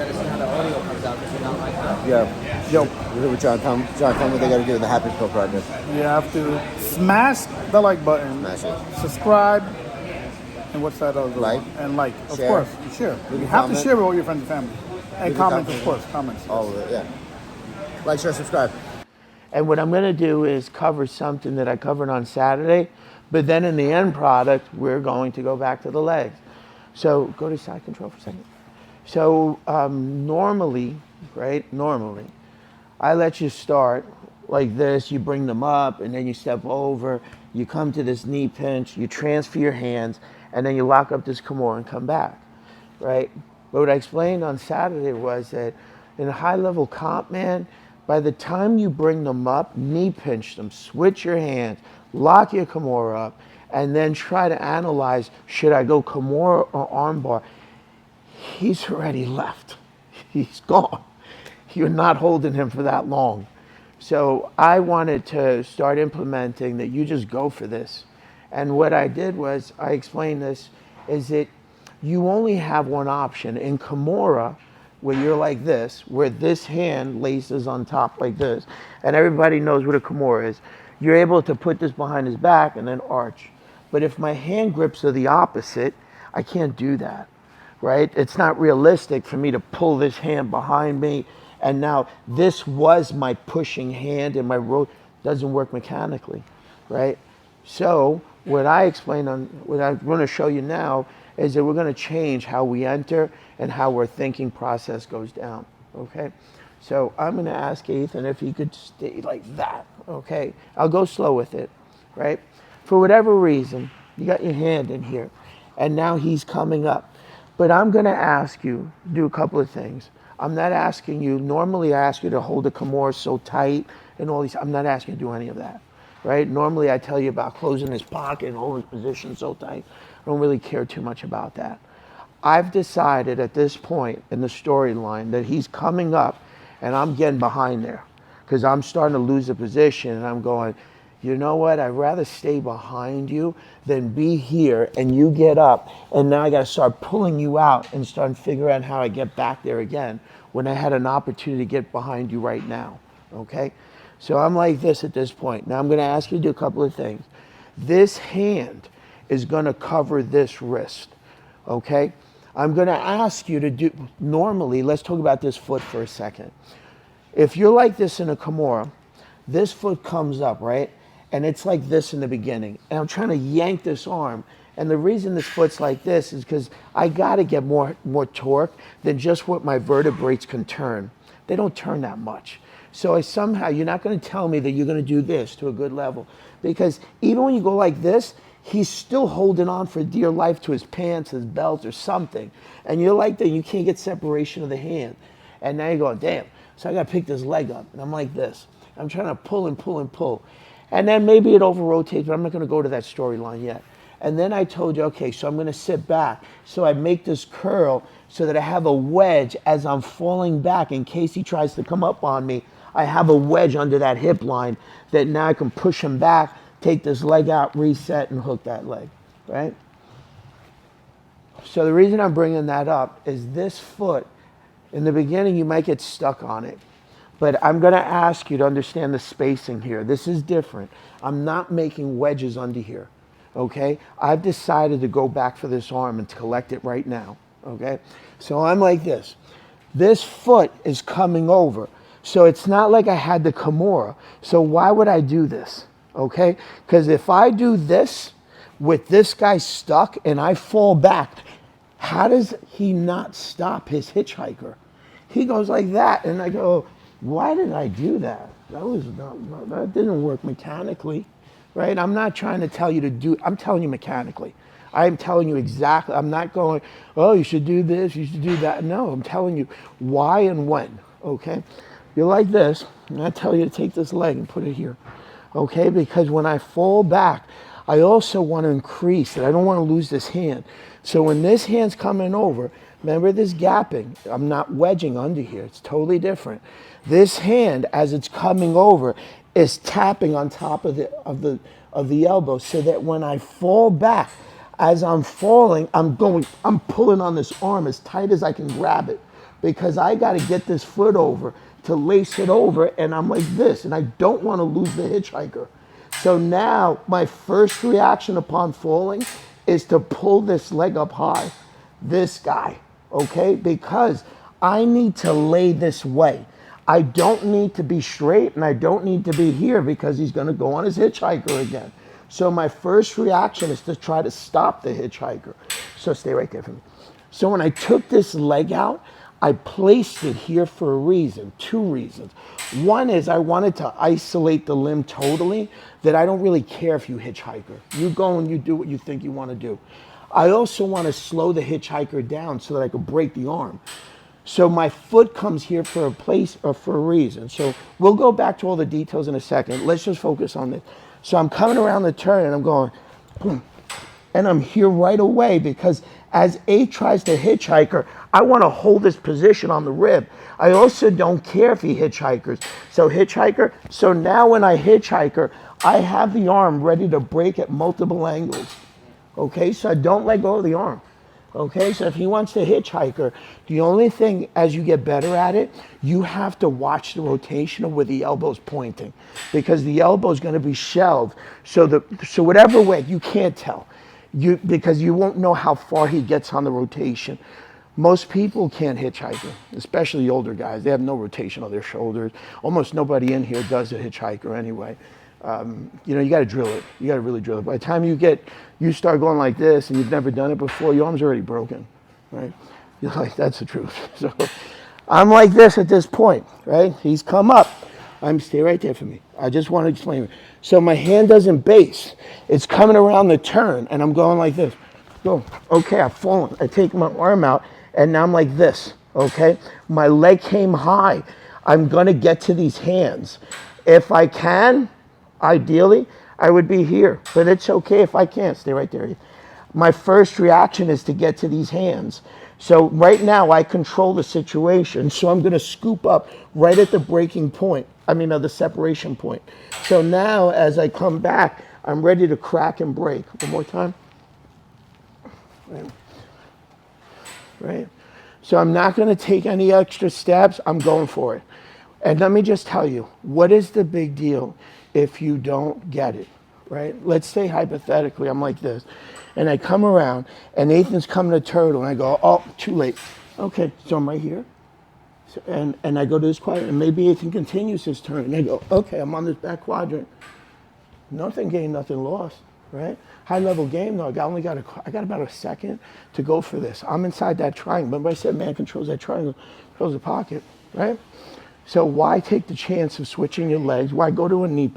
gotta see how the audio comes out because you're not like that. Yeah. Yo, We're with John. Tell me what they got to do with the Happy Pill Project. you have to smash the like button, Smash it. subscribe, and what's that other Like. one? And like, of Share. course, share. Leave You a have comment. to share with all your friends and family. And Leave a comments, comment. of course, comments. All of it, yeah. Like, share, subscribe. And what I'm going to do is cover something that I covered on Saturday, but then in the end product, we're going to go back to the legs. So go to side control for a second. So normally, I let you start like this. You bring them up, and then you step over. You come to this knee pinch. You transfer your hands, and then you lock up this Kimura and come back, right? But what I explained on Saturday was that in a high-level comp, man, by the time you bring them up, knee pinch them, switch your hands, lock your Kimura up, and then try to analyze, should I go Kimura or armbar? He's already left. He's gone. You're not holding him for that long. So I wanted to start implementing that you just go for this. And what I did was, I explained this, is that you only have one option. In Kimura, where you're like this, where this hand laces on top like this, and everybody knows what a Kimura is, you're able to put this behind his back and then arch. But if my hand grips are the opposite, I can't do that, right? It's not realistic for me to pull this hand behind me, and now this was my pushing hand and my rope doesn't work mechanically, right? So what I explained on, what I'm going to show you now is that we're going to change how we enter and how our thinking process goes down, okay? So I'm going to ask Ethan if he could stay like that, okay? I'll go slow with it, right? For whatever reason, you got your hand in here, and now he's coming up. But I'm going to ask you to do a couple of things. I'm not asking you, normally I ask you to hold the Kimura so tight and all these, I'm not asking you to do any of that, right? Normally I tell you about closing his pocket and holding his position so tight. I don't really care too much about that. I've decided at this point in the storyline that he's coming up and I'm getting behind there because I'm starting to lose the position and I'm going, you know what, I'd rather stay behind you than be here and you get up and now I got to start pulling you out and start figuring out how I get back there again when I had an opportunity to get behind you right now, okay? So I'm like this at this point. Now I'm going to ask you to do a couple of things. This hand is going to cover this wrist, okay? I'm going to ask you to do, normally, let's talk about this foot for a second. If you're like this in a Kimura, this foot comes up, right? And it's like this in the beginning. And I'm trying to yank this arm. And the reason this foot's like this is because I got to get more torque than just what my vertebrae can turn. They don't turn that much. So somehow, you're not going to tell me that you're going to do this to a good level. Because even when you go like this, he's still holding on for dear life to his pants, his belt, or something. And you're like that, you can't get separation of the hand. And now you're going, damn. So I got to pick this leg up. And I'm like this. I'm trying to pull and pull and pull. And then maybe it over-rotates, but I'm not going to go to that storyline yet. And then I told you, okay, so I'm going to sit back. So I make this curl so that I have a wedge as I'm falling back in case he tries to come up on me. I have a wedge under that hip line that now I can push him back, take this leg out, reset, and hook that leg, right? So the reason I'm bringing that up is this foot, in the beginning, you might get stuck on it. But I'm going to ask you to understand the spacing here. This is different. I'm not making wedges under here, okay? I've decided to go back for this arm and to collect it right now, okay? So I'm like this. This foot is coming over. So it's not like I had the Kimura. So why would I do this, okay? Because if I do this with this guy stuck and I fall back, how does he not stop his hitchhiker? He goes like that, and I go, why did I do that? That didn't work mechanically, right? I'm not trying to tell you to do, I'm telling you mechanically. I'm telling you exactly, I'm not going, oh, you should do this, you should do that. No, I'm telling you why and when, okay? You're like this, and I tell you to take this leg and put it here, okay? Because when I fall back, I also want to increase it. I don't want to lose this hand. So when this hand's coming over, remember this gapping. I'm not wedging under here. It's totally different. This hand, as it's coming over, is tapping on top of the elbow so that when I fall back, as I'm falling, I'm pulling on this arm as tight as I can grab it because I got to get this foot over to lace it over, and I'm like this, and I don't want to lose the hitchhiker. So now my first reaction upon falling is to pull this leg up high, this guy, okay? Because I need to lay this way. I don't need to be straight, and I don't need to be here because he's going to go on his hitchhiker again. So my first reaction is to try to stop the hitchhiker. So stay right there for me. So when I took this leg out, I placed it here for a reason, two reasons. One is I wanted to isolate the limb totally, that I don't really care if you hitchhiker. You go and you do what you think you want to do. I also want to slow the hitchhiker down so that I could break the arm. So my foot comes here for a place or for a reason. So we'll go back to all the details in a second. Let's just focus on this. So I'm coming around the turn and I'm going, boom, and I'm here right away because as A tries to hitchhiker, I want to hold this position on the rib. I also don't care if he hitchhikers. So hitchhiker, so now when I hitchhiker, I have the arm ready to break at multiple angles. Okay, so I don't let go of the arm. Okay, so if he wants to hitchhiker, the only thing as you get better at it, you have to watch the rotation of where the elbow's pointing, because the elbow's going to be shelved. So whatever way, you can't tell, because you won't know how far he gets on the rotation. Most people can't hitchhiker, especially older guys. They have no rotation on their shoulders. Almost nobody in here does a hitchhiker anyway. You know, you got to drill it. You got to really drill it. By the time you start going like this and you've never done it before, your arm's already broken, right? You're like, that's the truth. So I'm like this at this point, right? He's come up. Stay right there for me. I just want to explain it. So my hand doesn't base. It's coming around the turn and I'm going like this. Go. Okay, I've fallen. I take my arm out and now I'm like this, okay? My leg came high. I'm going to get to these hands. If I can, ideally, I would be here, but it's okay if I can't. Stay right there. My first reaction is to get to these hands. So right now I control the situation. So I'm going to scoop up right at the breaking point. The separation point. So now as I come back, I'm ready to crack and break. One more time. Right. So I'm not going to take any extra steps. I'm going for it. And let me just tell you, what is the big deal if you don't get it, right? Let's say hypothetically, I'm like this, and I come around, and Nathan's coming to turtle, and I go, oh, too late. Okay, so I'm right here, and I go to this quadrant, and maybe Nathan continues his turn, and I go, okay, I'm on this back quadrant. Nothing gained, nothing lost, right? High level game, though, I got about a second to go for this. I'm inside that triangle. Remember I said man controls that triangle, controls the pocket, right? So why take the chance of switching your legs? Why go to a knee?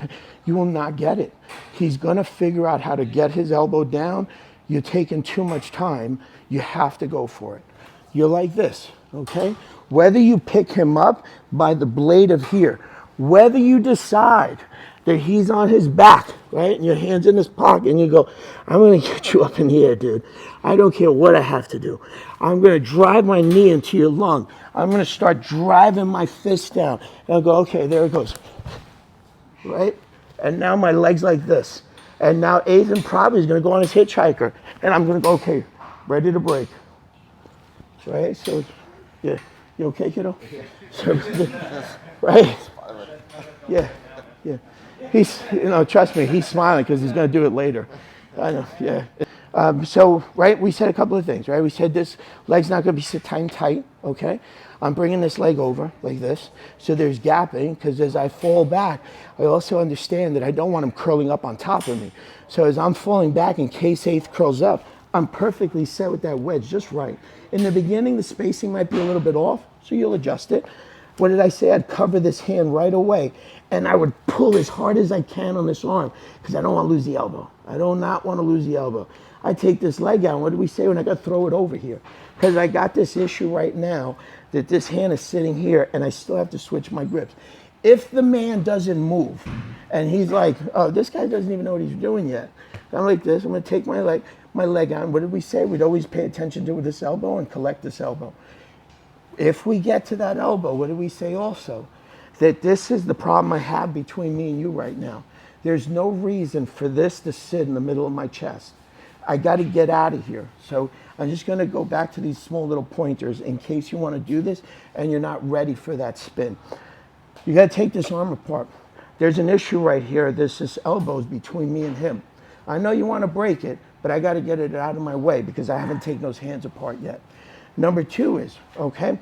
You will not get it. He's going to figure out how to get his elbow down. You're taking too much time. You have to go for it. You're like this, okay? Whether you pick him up by the blade of here, whether you decide that he's on his back, right? And your hand's in his pocket and you go, I'm going to get you up in the air, dude. I don't care what I have to do. I'm going to drive my knee into your lung. I'm going to start driving my fist down. And I'll go, okay, there it goes. Right? And now my leg's like this. And now Ethan probably is going to go on his hitchhiker. And I'm going to go, okay, ready to break. Right? So, yeah. You okay, kiddo? So, right? Yeah. Yeah. He's, trust me, he's smiling because he's going to do it later. I know, yeah. So, right, we said a couple of things, right? We said this leg's not going to be sit tight, okay? I'm bringing this leg over like this. So there's gapping because as I fall back, I also understand that I don't want him curling up on top of me. So as I'm falling back in case eighth curls up, I'm perfectly set with that wedge just right. In the beginning, the spacing might be a little bit off, so you'll adjust it. What did I say? I'd cover this hand right away, and I would pull as hard as I can on this arm because I don't want to lose the elbow. I do not want to lose the elbow. I take this leg out. What did we say when I got to throw it over here? Because I got this issue right now that this hand is sitting here, and I still have to switch my grips. If the man doesn't move, and he's like, oh, this guy doesn't even know what he's doing yet. I'm like this. I'm going to take my leg on. What did we say? We'd always pay attention to this elbow and collect this elbow. If we get to that elbow, what did we say also? That this is the problem I have between me and you right now. There's no reason for this to sit in the middle of my chest. I got to get out of here. So I'm just going to go back to these small little pointers in case you want to do this and you're not ready for that spin. You got to take this arm apart. There's an issue right here. This elbows between me and him. I know you want to break it, but I got to get it out of my way because I haven't taken those hands apart yet. Number two is, okay,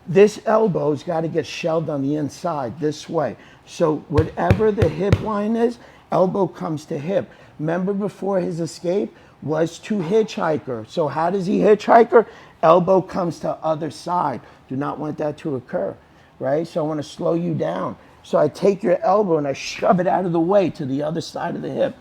this elbow's got to get shelved on the inside this way. So whatever the hip line is, elbow comes to hip. Remember before his escape was to Hitchhiker. So how does he Hitchhiker? Elbow comes to other side. Do not want that to occur, right? So I want to slow you down. So I take your elbow and I shove it out of the way to the other side of the hip.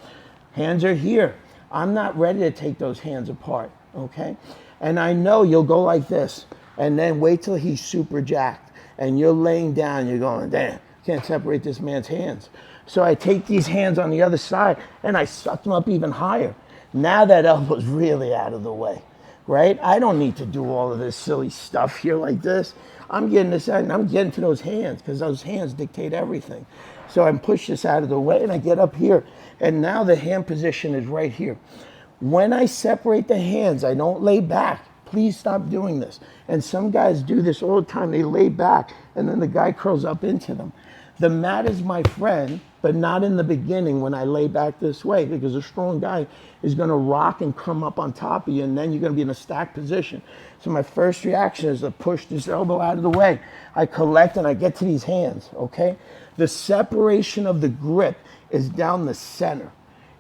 Hands are here. I'm not ready to take those hands apart, okay? And I know you'll go like this and then wait till he's super jacked and you're laying down, you're going, damn, can't separate this man's hands. So I take these hands on the other side and I suck them up even higher. Now that elbow's really out of the way, right? I don't need to do all of this silly stuff here like this. I'm getting this out and I'm getting to those hands because those hands dictate everything. So I push this out of the way and I get up here and now the hand position is right here. When I separate the hands, I don't lay back. Please stop doing this. And some guys do this all the time. They lay back and then the guy curls up into them. The mat is my friend, but not in the beginning when I lay back this way because a strong guy is going to rock and come up on top of you and then you're going to be in a stacked position. So my first reaction is to push this elbow out of the way. I collect and I get to these hands, okay? The separation of the grip is down the center.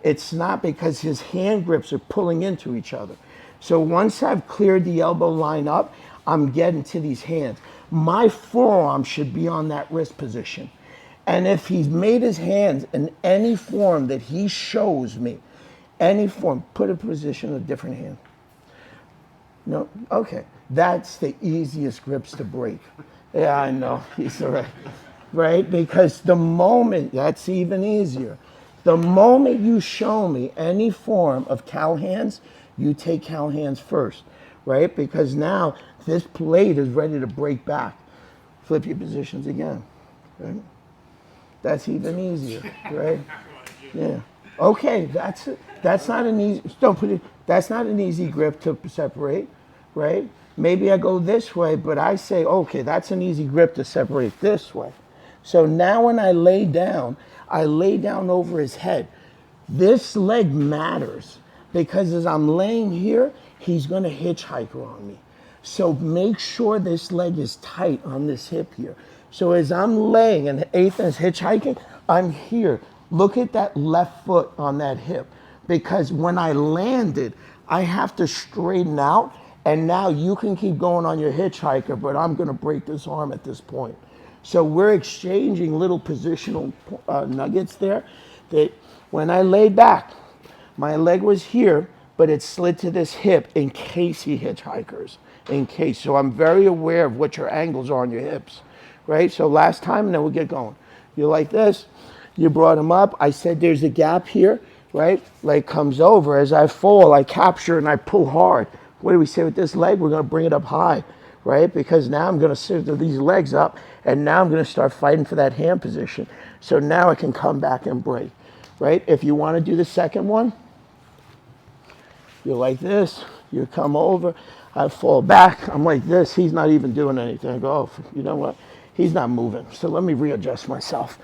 It's not because his hand grips are pulling into each other. So once I've cleared the elbow line up, I'm getting to these hands. My forearm should be on that wrist position. And if he's made his hands in any form that he shows me, any form, put a position of a different hand. No, okay. That's the easiest grips to break. Yeah, I know, he's all right. Right, because the moment, that's even easier. The moment you show me any form of cow hands, you take cow hands first, right? Because now this plate is ready to break back. Flip your positions again, right? That's even easier, right? Yeah. Okay, that's not an easy. Don't put it. That's not an easy grip to separate, right? Maybe I go this way, but I say, okay, that's an easy grip to separate this way. So now when I lay down over his head. This leg matters because as I'm laying here, he's going to hitchhiker on me. So make sure this leg is tight on this hip here. So as I'm laying and Ethan is hitchhiking, I'm here. Look at that left foot on that hip because when I landed, I have to straighten out and now you can keep going on your hitchhiker, but I'm going to break this arm at this point. So we're exchanging little positional nuggets there that when I laid back, my leg was here, but it slid to this hip in case he hitchhikers, in case. So I'm very aware of what your angles are on your hips, right? So last time, and then we'll get going. You're like this, you brought him up. I said there's a gap here, right? Leg comes over. As I fall, I capture and I pull hard. What do we say with this leg? We're going to bring it up high, right? Because now I'm going to sit these legs up, and now I'm going to start fighting for that hand position. So now I can come back and break, right? If you want to do the second one, you're like this, you come over, I fall back, I'm like this, he's not even doing anything. I go, oh, you know what? He's not moving, so let me readjust myself.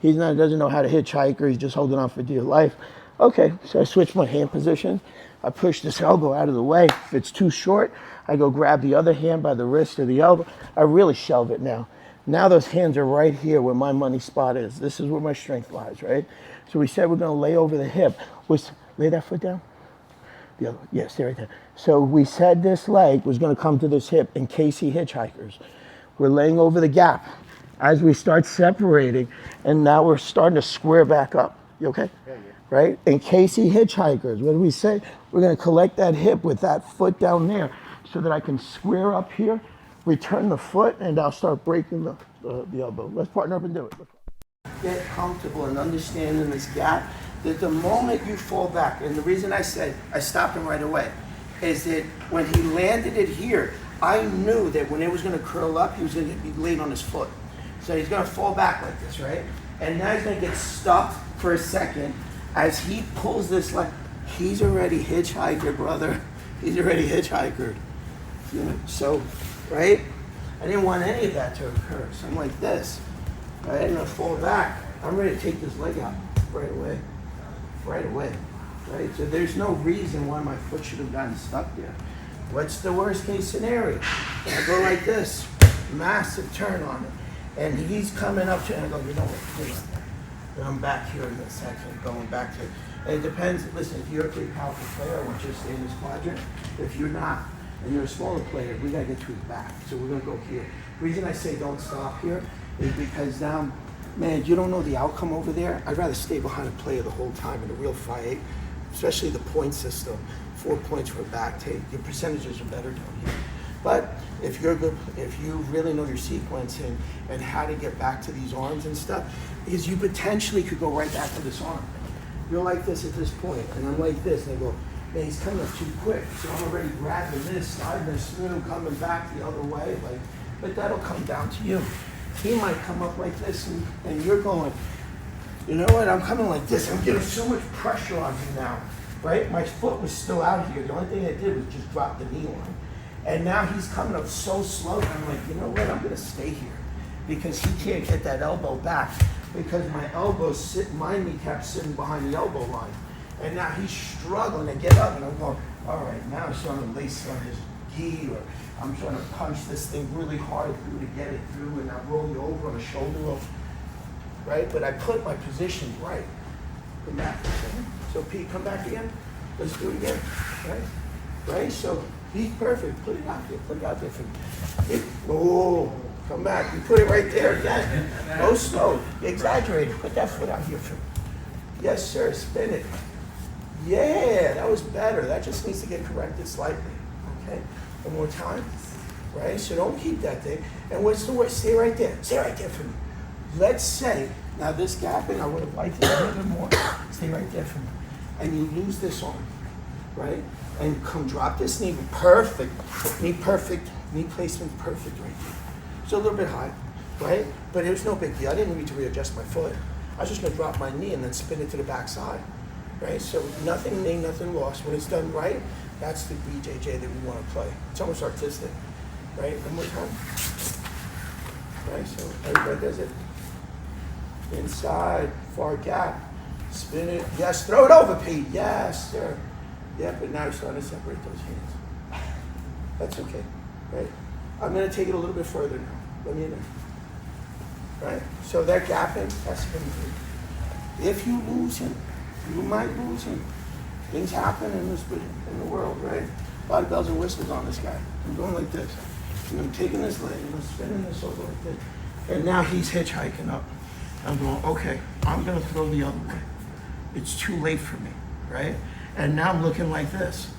Doesn't know how to hitchhiker, he's just holding on for dear life. Okay, so I switch my hand position. I push this elbow out of the way. If it's too short, I go grab the other hand by the wrist or the elbow. I really shelve it now. Now those hands are right here where my money spot is. This is where my strength lies, right? So we said we're going to lay over the hip. Lay that foot down. The other, yeah, stay right there. So we said this leg was going to come to this hip in case he hitchhikers. We're laying over the gap as we start separating, and now we're starting to square back up. You okay? Yeah. Right? In case he hitchhikers, what do we say? We're going to collect that hip with that foot down there so that I can square up here, return the foot, and I'll start breaking the elbow. Let's partner up and do it. Get comfortable and understanding this gap, that the moment you fall back, and the reason I said I stopped him right away, is that when he landed it here, I knew that when it was going to curl up, he was going to be laid on his foot. So he's going to fall back like this, right? And now he's going to get stuck for a second as he pulls this leg. He's already hitchhiker, brother. He's already hitchhiker. So, right? I didn't want any of that to occur. So I'm like this, right? And I fall back. I'm ready to take this leg out right away. Right away, right? So there's no reason why my foot should have gotten stuck there. What's the worst case scenario? I go like this, massive turn on it. And he's coming up to it, and I go, you know what? And I'm back here in this section, going back to it. And it depends, listen, if you're a pretty powerful player, I want you to stay in this quadrant. If you're not, and you're a smaller player, we gotta get to his back. So we're gonna go here. The reason I say don't stop here is because now, man, you don't know the outcome over there. I'd rather stay behind a player the whole time in a real fight, especially the point system. 4 points for a back take. Your percentages are better down here. But if you're good, if you really know your sequencing and how to get back to these arms and stuff, because you potentially could go right back to this arm. You're like this at this point, and I'm like this, and I go, man, he's coming up too quick. So I'm already grabbing this, sliding this through, coming back the other way. Like, but that'll come down to you. He might come up like this, and you're going, you know what, I'm coming like this. I'm getting so much pressure on you now, right? My foot was still out here. The only thing I did was just drop the knee line. And now he's coming up so slow, I'm like, you know what, I'm gonna stay here because he can't get that elbow back because my elbow's sitting, my kneecap's sitting behind the elbow line. And now he's struggling to get up, and I'm going, all right, now I'm trying to lace on his gi, or I'm trying to punch this thing really hard through to get it through, and I roll you over on a shoulder roll, right? But I put my position right. Come back for a second. So Pete, come back again. Let's do it again, right? Right, so he's perfect. Put it out there, put it out there for me. Oh, come back, you put it right there again. Go slow, exaggerate it. Put that foot out here for me. Yes, sir, spin it. Yeah, that was better. That just needs to get corrected slightly, okay? One more time, right? So don't keep that thing. And what's the word? Stay right there. Stay right there for me. Let's say, now this gapping, I would have liked it a little bit more. Stay right there for me. And you lose this arm, right? And come drop this knee, perfect. Knee placement perfect right there. It's a little bit high, right? But it was no big deal. I didn't need to readjust my foot. I was just gonna drop my knee and then spin it to the backside. Right, so nothing gained, nothing lost. When it's done right, that's the BJJ that we want to play. It's almost artistic, right? One more time. Right, so everybody does it. Inside, far gap, spin it. Yes, throw it over, Pete. Yes, sir. Yeah, but now you're starting to separate those hands. That's okay, right? I'm going to take it a little bit further now. Let me in there. Right, so that gapping, that's going to be. If you lose him, you might lose him. Things happen in the world, right? A lot of bells and whistles on this guy. I'm going like this. And I'm taking this leg and I'm spinning this over like this. And now he's hitchhiking up. I'm going, okay, I'm gonna throw the other way. It's too late for me, right? And now I'm looking like this,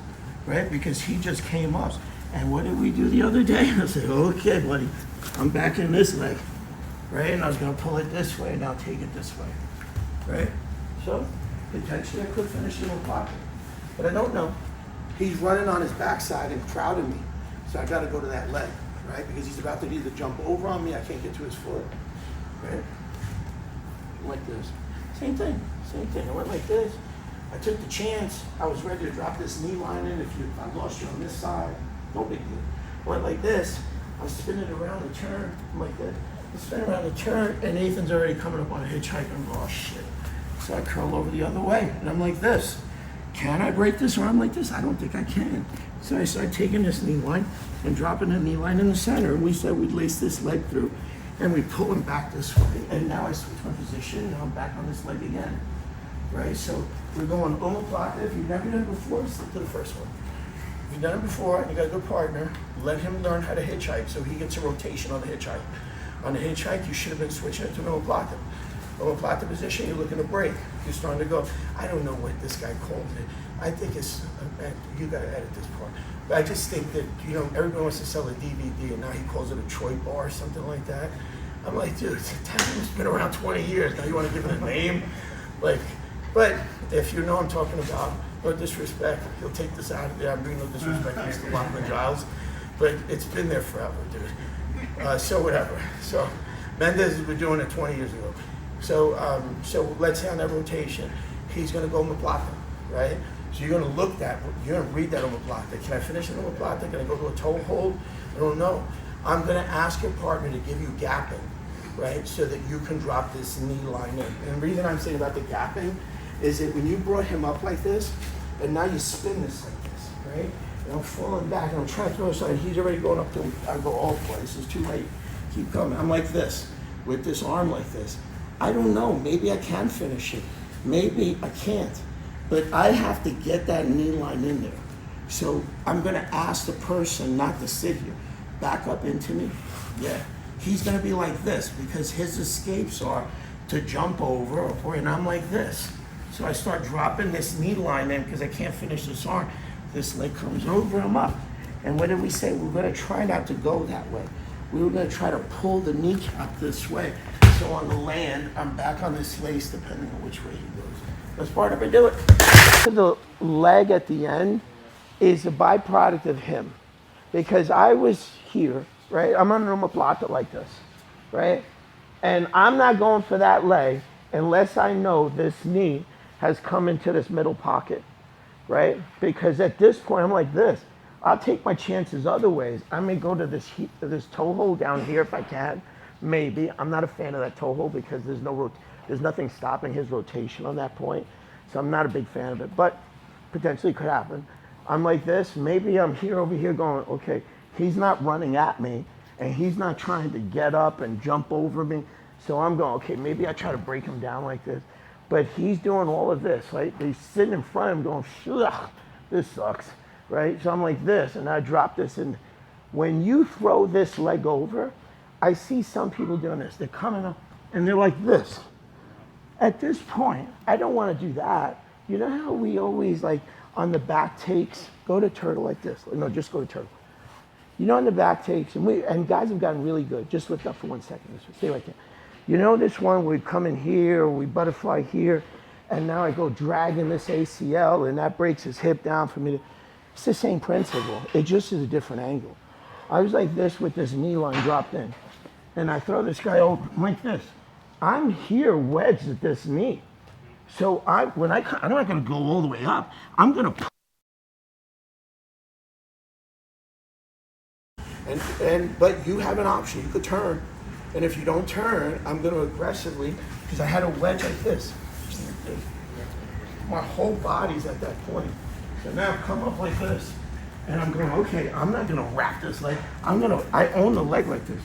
right? Because he just came up. And what did we do the other day? I said, okay, buddy, I'm back in this leg, right? And I was gonna pull it this way and now take it this way, right? So, potentially I could finish in a pocket, but I don't know. He's running on his backside and crowding me, so I got to go to that leg, right? Because he's about to either jump over on me, I can't get to his foot, right? Like this. Same thing. I went like this. I took the chance. I was ready to drop this knee line in. If I lost you on this side, no big deal. I went like this. I'm spinning around the turn, I'm like this. I spin around the turn, and Nathan's already coming up on a hitchhiker. I'm going, oh shit. So I curl over the other way, and I'm like this. Can I break this arm like this? I don't think I can. So I start taking this knee line and dropping the knee line in the center. And we said we'd lace this leg through, and we pull him back this way. And now I switch my position, and I'm back on this leg again. Right? So we're going Omoplata. If you've never done it before, stick to the first one. If you've done it before and you got a good partner, let him learn how to hitchhike so he gets a rotation on the hitchhike. On the hitchhike, you should have been switching it to an Omoplata. Omoplata position, you're looking to break. You're starting to go. I don't know what this guy called it. I think it's, you got to edit this part. But I just think that, everybody wants to sell a DVD and now he calls it a Troy bar or something like that. I'm like, dude, it's been around 20 years. Now you want to give it a name? Like, but if you know what I'm talking about, no disrespect, he'll take this out of there. I'm doing no disrespect against the Lachlan Giles, but it's been there forever, dude. So whatever. So Mendez has been doing it 20 years ago. So let's say on that rotation, he's going to go Omoplata, right? So you're gonna you're gonna read that omoplata. Can I finish an omoplata? Can I go to a toe hold? I don't know. I'm gonna ask your partner to give you gapping, right? So that you can drop this knee line in. And the reason I'm saying about the gapping is that when you brought him up like this, and now you spin this like this, right? And I'm falling back and I'm trying to throw aside. He's already going up to, I go all places, too late. Keep coming. I'm like this, with this arm like this. I don't know, maybe I can finish it. Maybe I can't. But I have to get that knee line in there. So I'm gonna ask the person not to sit here. Back up into me. Yeah. He's gonna be like this because his escapes are to jump over, and I'm like this. So I start dropping this knee line in because I can't finish this arm. This leg comes over, I'm up. And what did we say? We're gonna try not to go that way. We were gonna try to pull the kneecap this way. So on the land, I'm back on this lace depending on which way he goes. That's part of it, do it. The leg at the end is a byproduct of him. Because I was here, right? I'm on an omoplata like this, right? And I'm not going for that leg unless I know this knee has come into this middle pocket, right? Because at this point, I'm like this. I'll take my chances other ways. I may go to this toe hold down here if I can, maybe. I'm not a fan of that toe hold because there's nothing stopping his rotation on that point. So I'm not a big fan of it, but potentially could happen. I'm like this, maybe I'm here over here going, okay, he's not running at me and he's not trying to get up and jump over me. So I'm going, okay, maybe I try to break him down like this. But he's doing all of this, right? He's sitting in front of him going, ugh, this sucks, right? So I'm like this, and I drop this. And when you throw this leg over, I see some people doing this. They're coming up, and they're like this. At this point, I don't want to do that. You know how we always, like, on the back takes, go to turtle like this. No, just go to turtle. You know, on the back takes, and guys have gotten really good. Just lift up for 1 second. Stay right there. You know this one, we come in here, or we butterfly here, and now I go dragging this ACL, and that breaks his hip down for me to, it's the same principle. It just is a different angle. I was like this with this knee line dropped in, and I throw this guy over like this. I'm here wedged at this knee. So I'm not gonna go all the way up. I'm gonna but you have an option. You could turn, and if you don't turn, I'm gonna aggressively, because I had a wedge like this. My whole body's at that point. So now I've come up like this, and I'm going, okay, I'm not gonna wrap this leg. I own the leg like this.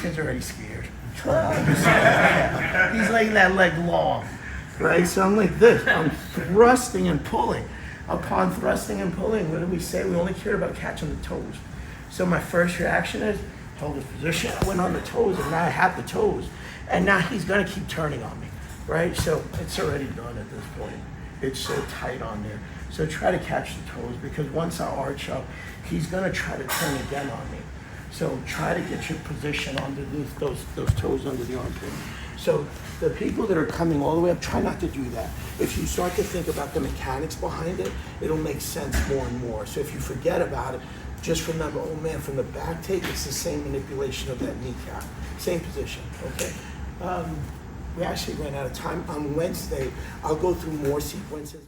He's already scared. He's letting that leg long. Right, so I'm like this. I'm thrusting and pulling. Upon thrusting and pulling, what did we say? We only cared about catching the toes. So my first reaction is, hold this position. I went on the toes, and now I have the toes. And now he's gonna keep turning on me, right? So it's already done at this point. It's so tight on there. So try to catch the toes, because once I arch up, he's gonna try to turn again on me. So try to get your position underneath those toes under the armpit. So the people that are coming all the way up, try not to do that. If you start to think about the mechanics behind it, it'll make sense more and more. So if you forget about it, just remember, oh man, from the back take, it's the same manipulation of that kneecap. Same position, okay? We actually ran out of time. On Wednesday, I'll go through more sequences.